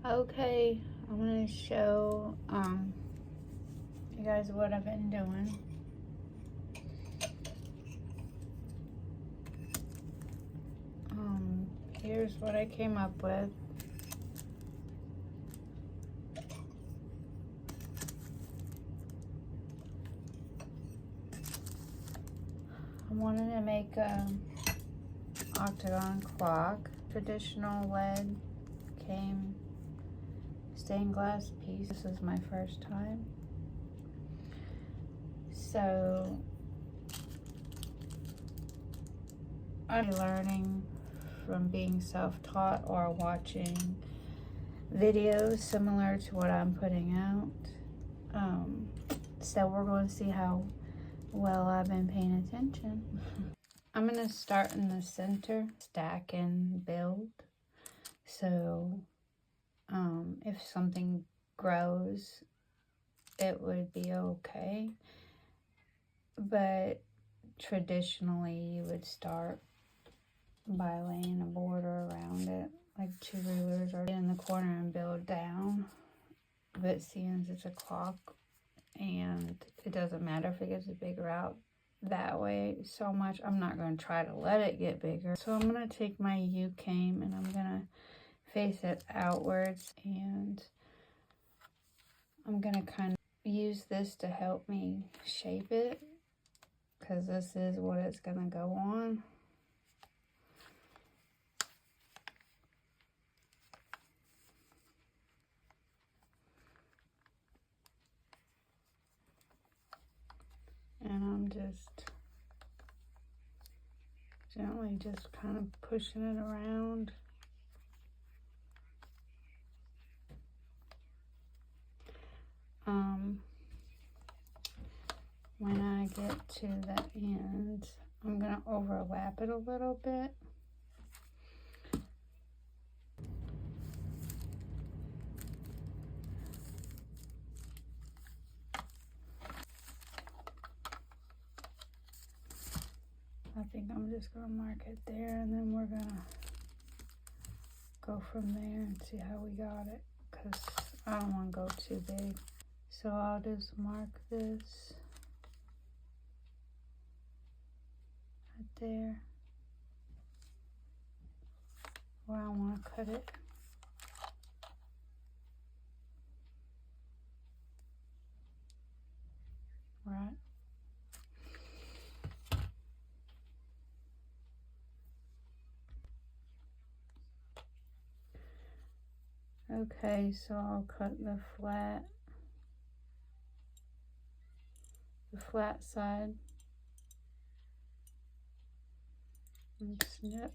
Okay, I'm gonna show you guys what I've been doing. Here's what I came up with. I wanted to make a Octagon clock, traditional lead came stained glass piece. This is my first time. So I'm learning from being self-taught or watching videos similar to what I'm putting out. So we're going to see how well I've been paying attention. I'm going to start in the center, stack and build. So if something grows, it would be okay. But traditionally, you would start by laying a border around it, like 2 rulers, or in the corner and build down. But seeing it's a clock, and it doesn't matter if it gets bigger out that way so much, I'm not going to try to let it get bigger. So I'm going to take my U-cane and I'm going to face it outwards, and I'm going to kind of use this to help me shape it, because this is what it's going to go on. And I'm just gently just kind of pushing it around. When I get to the end, I'm going to overlap it a little bit. I think I'm just going to mark it there, and then we're going to go from there and see how we got it, because I don't want to go too big. So I'll just mark this right there where I want to cut it. Right. Okay, so I'll cut the flat side and snip,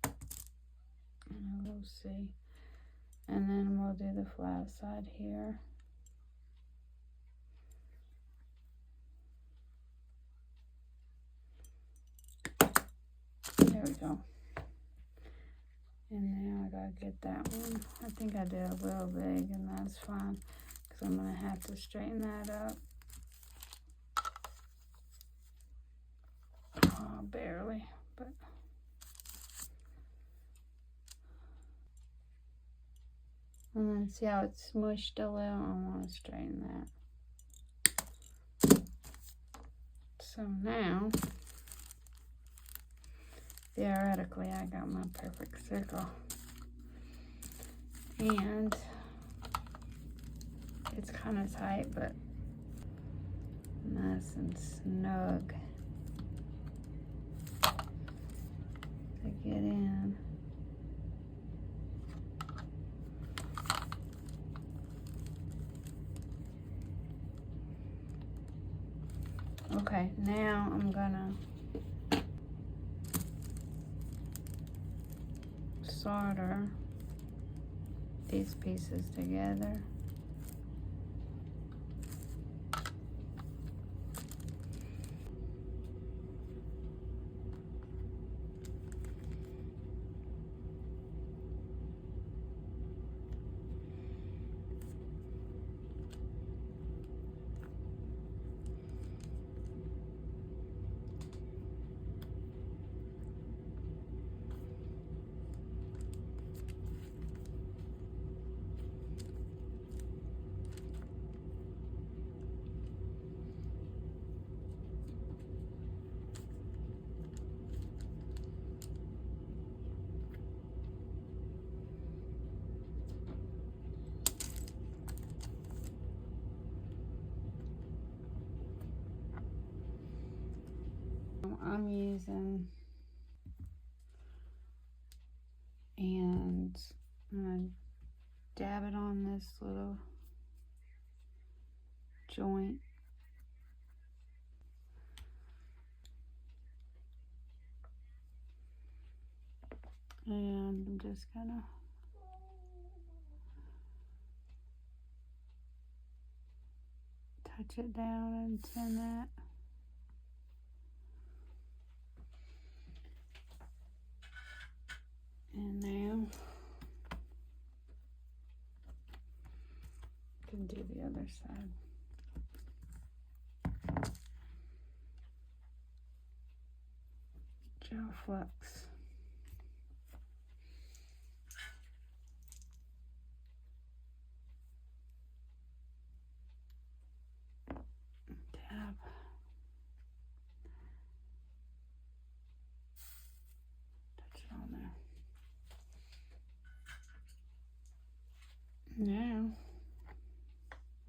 and we'll see, and then we'll do the flat side here. There we go. And now I gotta get that one. I think I did a little big, and that's fine, because I'm gonna have to straighten that up. Oh, barely, but and then see how it's smushed a little. I want to straighten that. So now, theoretically, I got my perfect circle, and it's kind of tight, but nice and snug to get in. Okay, now I'm gonna solder these pieces together. I'm using, and I'm gonna dab it on this little joint. And I'm just gonna touch it down and tin that. And now I can do the other side. Gel flux. Dab. Touch it on there. Now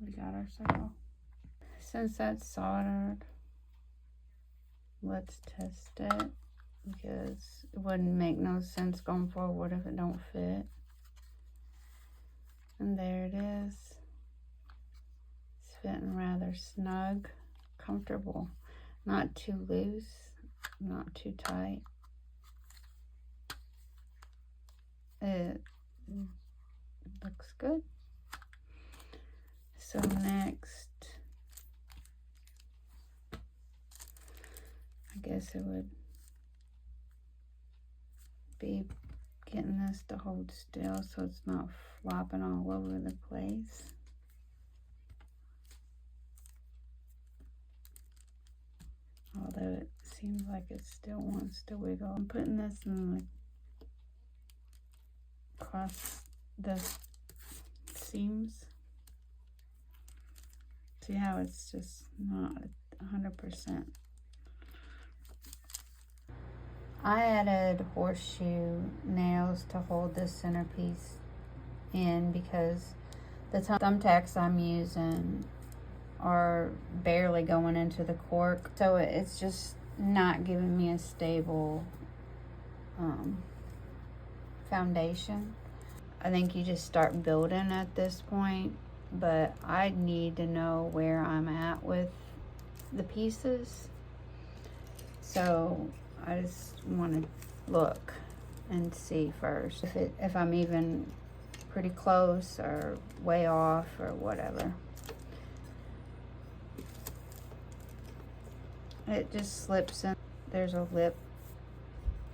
we got our circle. Since that's soldered, let's test it, because it wouldn't make no sense going forward if it don't fit. And there it is. It's fitting rather snug, comfortable, not too loose, not too tight. It looks good. So next, I guess it would be getting this to hold still so it's not flopping all over the place. Although it seems like it still wants to wiggle. I'm putting this in across the seams. See how it's just not 100%. I added horseshoe nails to hold this centerpiece in because the thumbtacks I'm using are barely going into the cork, so it's just not giving me a stable foundation. I think you just start building at this point, but I need to know where I'm at with the pieces, so I just want to look and see first if I'm even pretty close or way off or whatever. It just slips in. There's a lip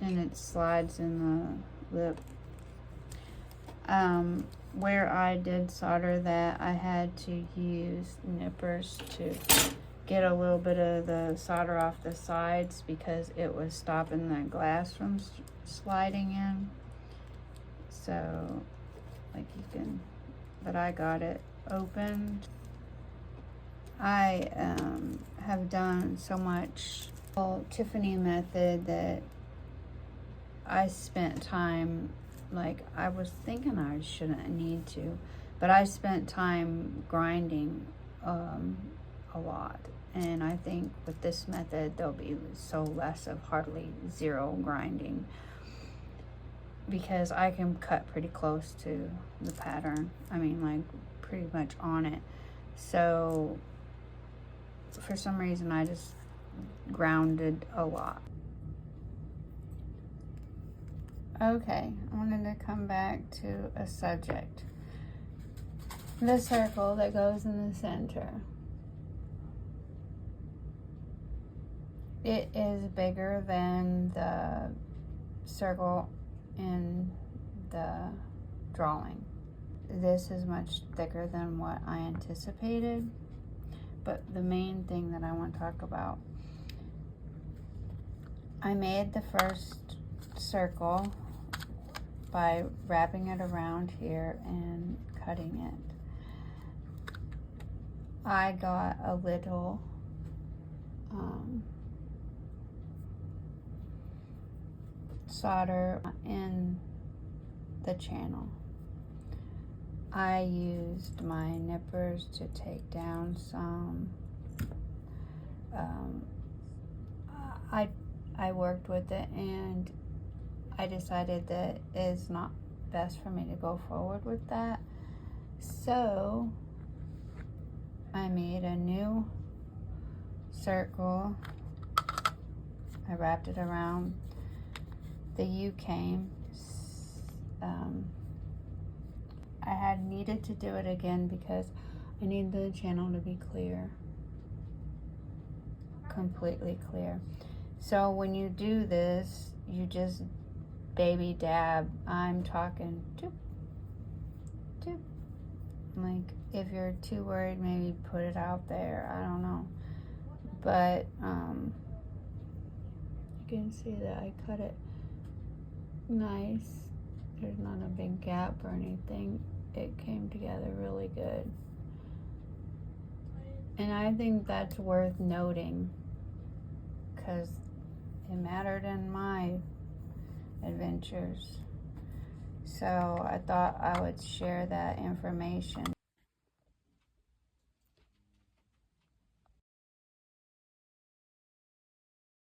and it slides in the lip. Where I did solder that, I had to use nippers to get a little bit of the solder off the sides because it was stopping the glass from sliding in. So, like you can, but I got it opened. I have done so much Tiffany method that I spent time, like I was thinking I shouldn't need to, but I spent time grinding a lot. And I think with this method, there'll be so less of hardly zero grinding because I can cut pretty close to the pattern. I mean, like pretty much on it. So for some reason, I just grounded a lot. Okay, I wanted to come back to a subject. The circle that goes in the center. It is bigger than the circle in the drawing. This is much thicker than what I anticipated, but the main thing that I want to talk about, I made the first circle by wrapping it around here and cutting it. I got a little solder in the channel. I used my nippers to take down some. I I worked with it and I decided that it's not best for me to go forward with that. So I made a new circle. I wrapped it around the U-cane. I had needed to do it again because I need the channel to be clear, completely clear. So when you do this, you just baby dab. I'm talking doop, doop. Like, if you're too worried, maybe put it out there. I don't know. But you can see that I cut it nice. There's not a big gap or anything. It came together really good. And I think that's worth noting because it mattered in my adventures. So I thought I would share that information